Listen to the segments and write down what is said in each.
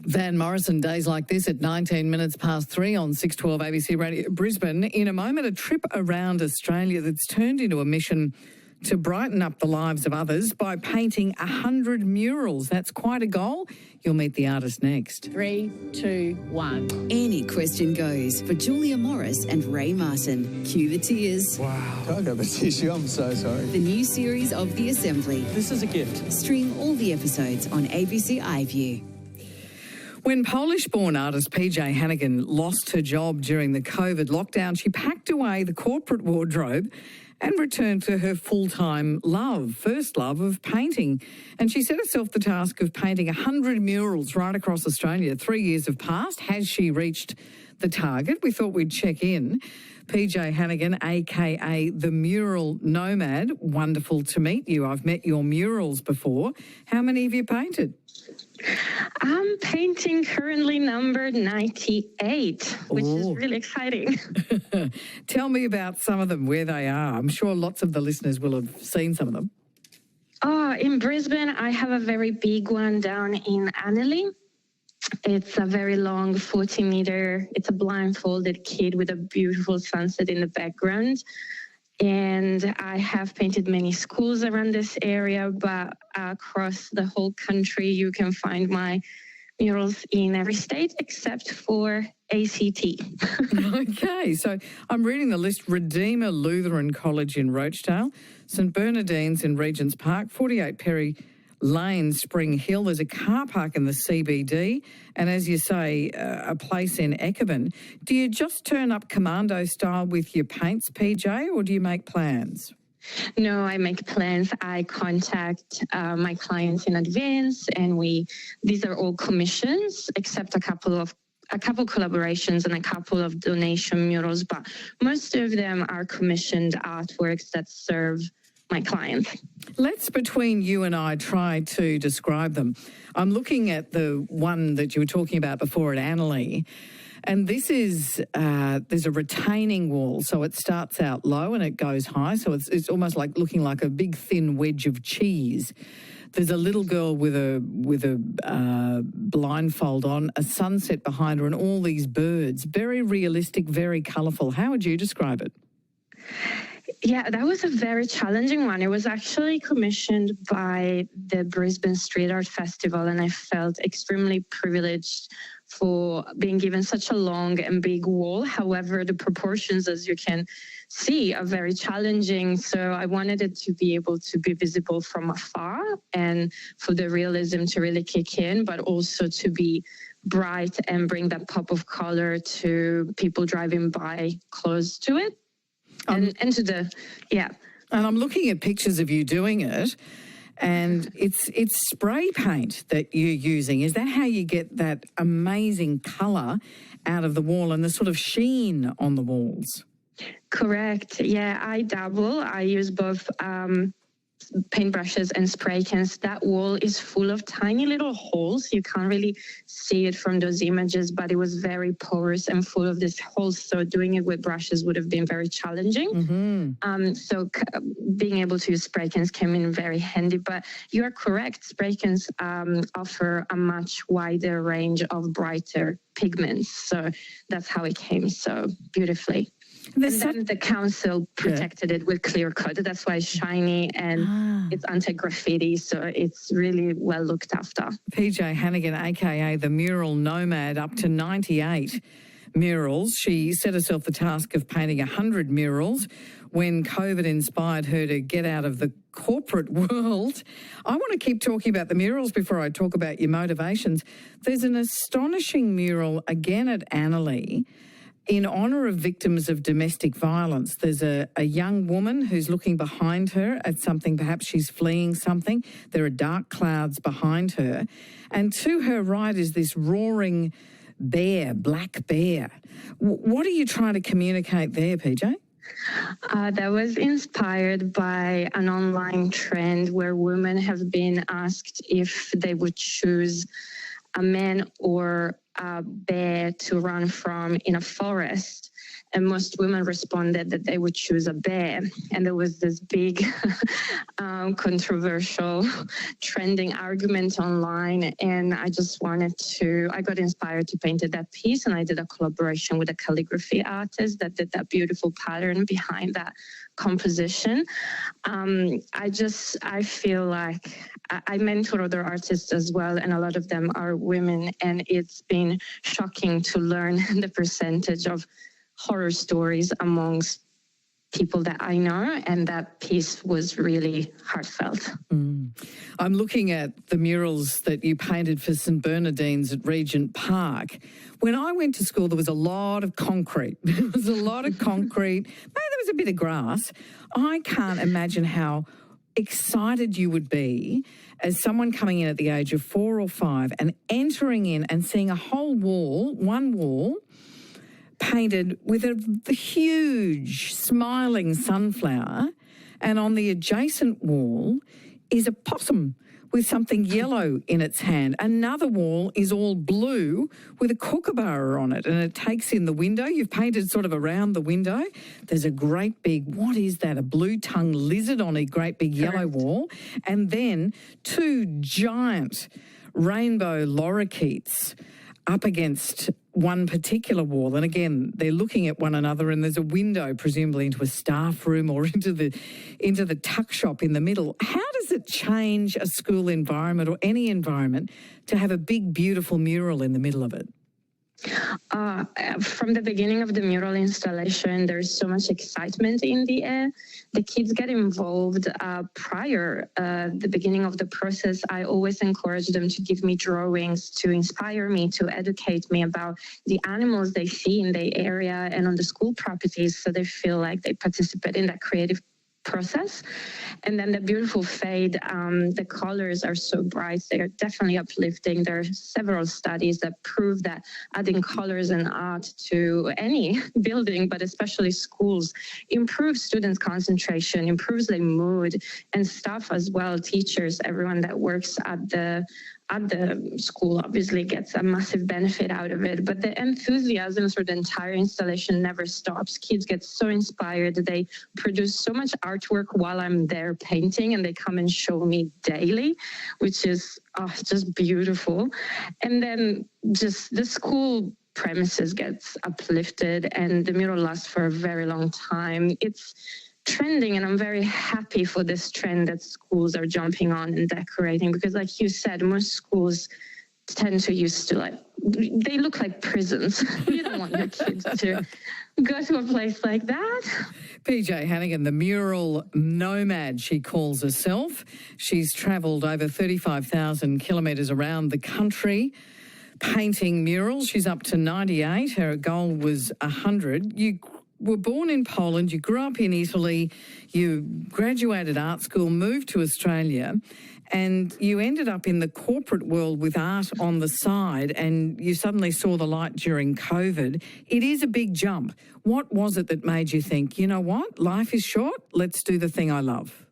Van Morrison, Days Like This at 19 minutes past 3 on 612 ABC Radio Brisbane. In a moment, a trip around Australia that's turned into a mission to brighten up the lives of others by painting 100 murals. That's quite a goal. You'll meet the artist next. 3, 2, 1. Any question goes for Julia Morris and Ray Martin. Cue the tears. Wow. I got the tissue. I'm so sorry. The new series of The Assembly. This is a gift. Stream all the episodes on ABC iView. When Polish-born artist PJ Hannigan lost her job during the COVID lockdown, she packed away the corporate wardrobe and returned to her full-time first love of painting. And she set herself the task of painting 100 murals right across Australia. 3 years have passed. Has she reached the target? We thought we'd check in. PJ Hannigan, a.k.a. the Mural Nomad, wonderful to meet you. I've met your murals before. How many have you painted? I'm painting currently number 98, which is really exciting. Tell me about some of them, where they are. I'm sure lots of the listeners will have seen some of them. Oh, in Brisbane, I have a very big one down in Annerley. It's a very long 40-metre. It's a blindfolded kid with a beautiful sunset in the background. And I have painted many schools around this area, but across the whole country, you can find my murals in every state except for ACT. Okay, so I'm reading the list. Redeemer Lutheran College in Rochedale, St Bernardine's in Regent's Park, 48 Perry Lane, Spring Hill. There's a car park in the CBD, and as you say, a place in Eckerman. Do you just turn up commando style with your paints, PJ, or do you make plans? No, I make plans. I contact my clients in advance, and these are all commissions, except a couple collaborations and a couple of donation murals, but most of them are commissioned artworks that serve my clients. Let's, between you and I, try to describe them. I'm looking at the one that you were talking about before at Annerley, and this is, there's a retaining wall, so it starts out low and it goes high, so it's almost like looking like a big thin wedge of cheese. There's a little girl with a blindfold on, a sunset behind her, and all these birds. Very realistic, very colourful. How would you describe it? Yeah, that was a very challenging one. It was actually commissioned by the Brisbane Street Art Festival, and I felt extremely privileged for being given such a long and big wall. However, the proportions, as you can see, are very challenging. So I wanted it to be able to be visible from afar and for the realism to really kick in, but also to be bright and bring that pop of color to people driving by close to it. And to the, yeah. And I'm looking at pictures of you doing it, and it's spray paint that you're using. Is that how you get that amazing colour out of the wall and the sort of sheen on the walls? Correct. Yeah, I dabble. I use both paintbrushes and spray cans. That wall is full of tiny little holes. You can't really see it from those images, but it was very porous and full of these holes. So doing it with brushes would have been very challenging. Mm-hmm. So being able to use spray cans came in very handy. But you are correct. Spray cans offer a much wider range of brighter pigments. So that's how it came so beautifully. And then the council protected it with clear coat. That's why it's shiny and it's anti-graffiti, so it's really well looked after. PJ Hannigan, a.k.a. the Mural Nomad, up to 98 murals. She set herself the task of painting 100 murals when COVID inspired her to get out of the corporate world. I want to keep talking about the murals before I talk about your motivations. There's an astonishing mural again at Annerley in honour of victims of domestic violence. There's a young woman who's looking behind her at something. Perhaps she's fleeing something. There are dark clouds behind her. And to her right is this roaring bear, black bear. What are you trying to communicate there, PJ? That was inspired by an online trend where women have been asked if they would choose a man or a bear to run from in a forest. and most women responded that they would choose a bear. And there was this big controversial trending argument online, and I got inspired to paint that piece, and I did a collaboration with a calligraphy artist that did that beautiful pattern behind that composition. I feel like I mentor other artists as well, and a lot of them are women, and it's been shocking to learn the percentage of horror stories amongst people that I know, and that piece was really heartfelt. I'm looking at the murals that you painted for St Bernardine's at Regent Park. When I went to school, there was a lot of concrete. There was a lot of concrete. Maybe there was a bit of grass. I can't imagine how excited you would be as someone coming in at the age of 4 or 5 and entering in and seeing a whole wall, one wall, painted with a huge smiling sunflower, and on the adjacent wall is a possum with something yellow in its hand. Another wall is all blue with a kookaburra on it, and it takes in the window. You've painted sort of around the window. There's a great big, what is that, a blue-tongued lizard on a great big yellow wall, and then 2 giant rainbow lorikeets up against one particular wall. And again, they're looking at one another, and there's a window, presumably into a staff room or into the tuck shop in the middle. How does it change a school environment or any environment to have a big, beautiful mural in the middle of it? From the beginning of the mural installation, there's so much excitement in the air. The kids get involved prior the beginning of the process. I always encourage them to give me drawings to inspire me, to educate me about the animals they see in the area and on the school properties, so they feel like they participate in that creative process. And then the beautiful fade, the colors are so bright, they are definitely uplifting. There are several studies that prove that adding colors and art to any building, but especially schools, improves students' concentration, improves their mood, and staff as well, teachers, everyone that works at the school obviously gets a massive benefit out of it. But the enthusiasm for the entire installation never stops. Kids get so inspired. They produce so much artwork while I'm there painting, and they come and show me daily, which is just beautiful. And then just the school premises gets uplifted, and the mural lasts for a very long time. It's trending, and I'm very happy for this trend that schools are jumping on and decorating, because like you said, most schools tend to they look like prisons. You don't want your kids to go to a place like that. PJ Hannigan, the Mural Nomad, she calls herself. She's travelled over 35,000 kilometres around the country painting murals. She's up to 98. Her goal was 100. You were born in Poland, you grew up in Italy, you graduated art school, moved to Australia, and you ended up in the corporate world with art on the side, and you suddenly saw the light during COVID. It is a big jump. What was it that made you think, you know what, life is short, let's do the thing I love?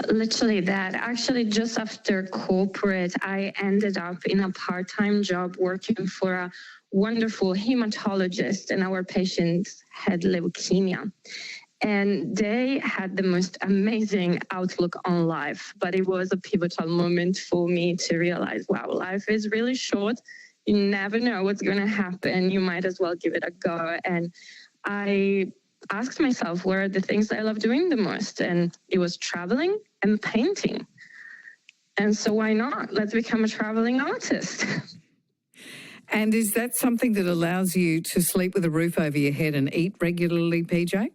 Literally that. Actually, just after corporate, I ended up in a part-time job working for a wonderful hematologist, and our patients had leukemia. And they had the most amazing outlook on life. But it was a pivotal moment for me to realize, wow, life is really short. You never know what's going to happen. You might as well give it a go. And I asked myself, what are the things I love doing the most? And it was traveling and painting. And so why not? Let's become a traveling artist. And is that something that allows you to sleep with a roof over your head and eat regularly, PJ?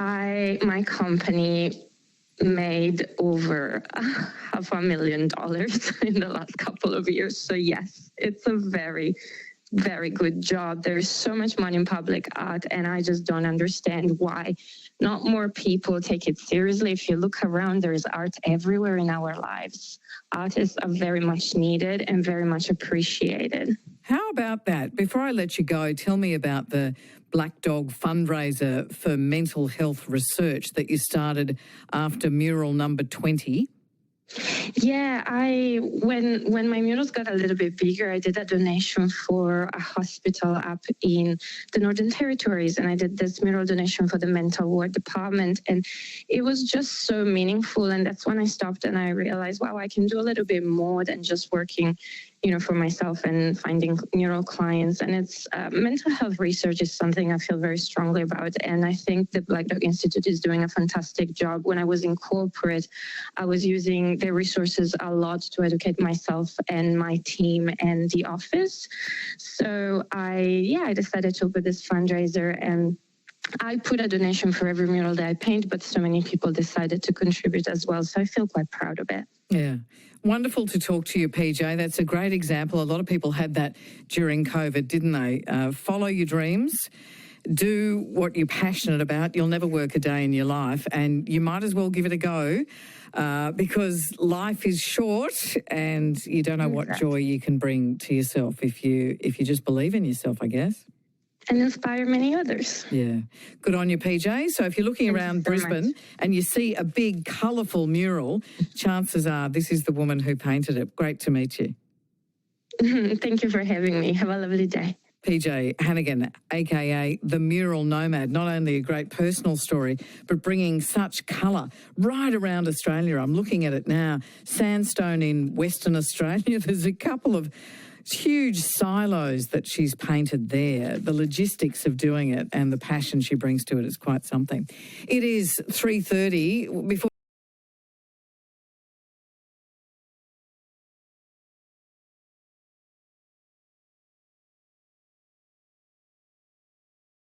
My company made over $500,000 in the last couple of years. So yes, it's a very, very good job. There's so much money in public art, and I just don't understand why not more people take it seriously. If you look around, there's art everywhere in our lives. Artists are very much needed and very much appreciated. How about that? Before I let you go, tell me about the Black Dog fundraiser for mental health research that you started after mural number 20. Yeah, when my murals got a little bit bigger, I did a donation for a hospital up in the Northern Territories, and I did this mural donation for the mental ward department, and it was just so meaningful. And that's when I stopped and I realized, wow, I can do a little bit more than just working, for myself and finding mural clients. And it's mental health research is something I feel very strongly about, and I think the Black Dog Institute is doing a fantastic job. When I was in corporate, I was using their resources a lot to educate myself and my team and the office. So I decided to open this fundraiser, and I put a donation for every mural that I paint, but so many people decided to contribute as well. So I feel quite proud of it. Yeah. Wonderful to talk to you, PJ. That's a great example. A lot of people had that during COVID, didn't they? Follow your dreams. Do what you're passionate about. You'll never work a day in your life, and you might as well give it a go because life is short and you don't know what joy you can bring to yourself if you just believe in yourself, I guess. And inspire many others. Yeah. Good on you, PJ. So if you're looking around Brisbane and you see a big, colourful mural, chances are this is the woman who painted it. Great to meet you. Thank you for having me. Have a lovely day. PJ Hannigan, a.k.a. the Mural Nomad, not only a great personal story, but bringing such colour right around Australia. I'm looking at it now. Sandstone in Western Australia. There's a couple of huge silos that she's painted there. The logistics of doing it and the passion she brings to it is quite something. It is 3:30. Before